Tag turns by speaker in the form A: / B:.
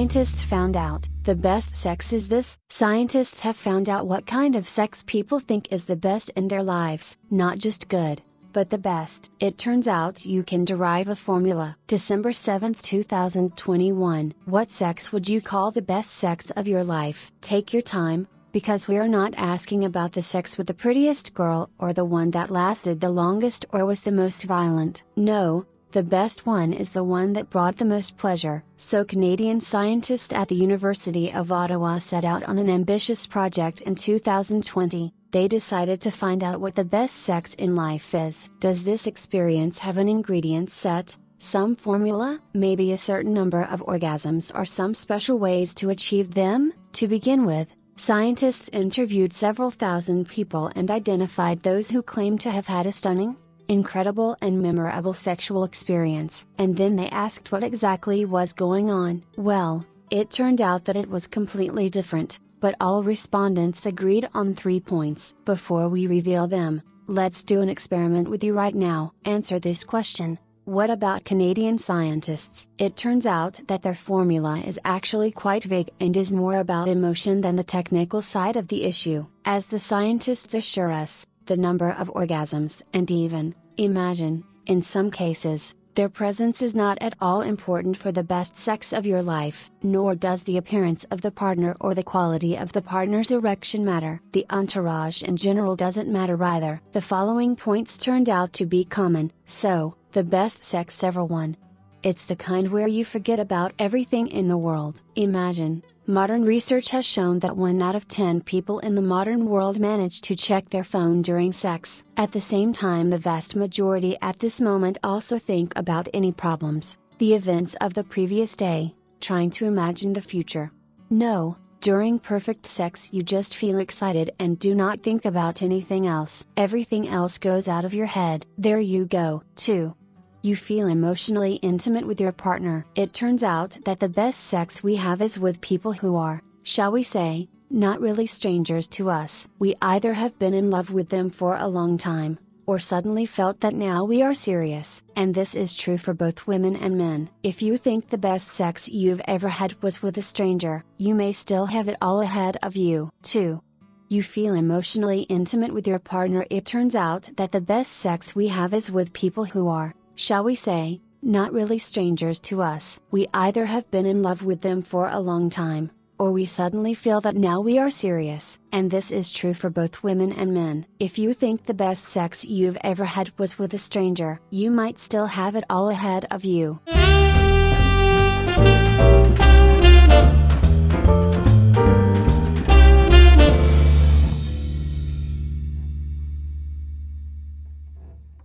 A: Scientists found out, the best sex is this. Scientists have found out what kind of sex people think is the best in their lives. Not just good, but the best. It turns out you can derive a formula. December 7, 2021. What sex would you call the best sex of your life? Take your time, because we are not asking about the sex with the prettiest girl or the one that lasted the longest or was the most violent. No, the best one is the one that brought the most pleasure. So Canadian scientists at the University of Ottawa set out on an ambitious project in 2020. They decided to find out what the best sex in life is. Does this experience have an ingredient set, some formula, maybe a certain number of orgasms or some special ways to achieve them? To begin with, scientists interviewed several thousand people and identified those who claimed to have had a stunning, incredible and memorable sexual experience. And then they asked what exactly was going on. Well, it turned out that it was completely different, but all respondents agreed on 3 points. Before we reveal them, let's do an experiment with you right now. Answer this question. What about Canadian scientists? It turns out that their formula is actually quite vague and is more about emotion than the technical side of the issue. As the scientists assure us, the number of orgasms and even, imagine, in some cases, their presence is not at all important for the best sex of your life. Nor does the appearance of the partner or the quality of the partner's erection matter. The entourage in general doesn't matter either. The following points turned out to be common. So, the best sex ever. 1. It's the kind where you forget about everything in the world. Imagine. Modern research has shown that 1 out of 10 people in the modern world manage to check their phone during sex. At the same time, the vast majority at this moment also think about any problems, the events of the previous day, trying to imagine the future. No, during perfect sex you just feel excited and do not think about anything else. Everything else goes out of your head. There you go. 2. You feel emotionally intimate with your partner. It turns out that the best sex we have is with people who are, shall we say, not really strangers to us. We either have been in love with them for a long time, or suddenly felt that now we are serious. And this is true for both women and men. If you think the best sex you've ever had was with a stranger, you may still have it all ahead of you. 2. You feel emotionally intimate with your partner. It turns out that the best sex we have is with people who are, shall we say, not really strangers to us. We either have been in love with them for a long time, or we suddenly feel that now we are serious. And this is true for both women and men. If you think the best sex you've ever had was with a stranger, you might still have it all ahead of you.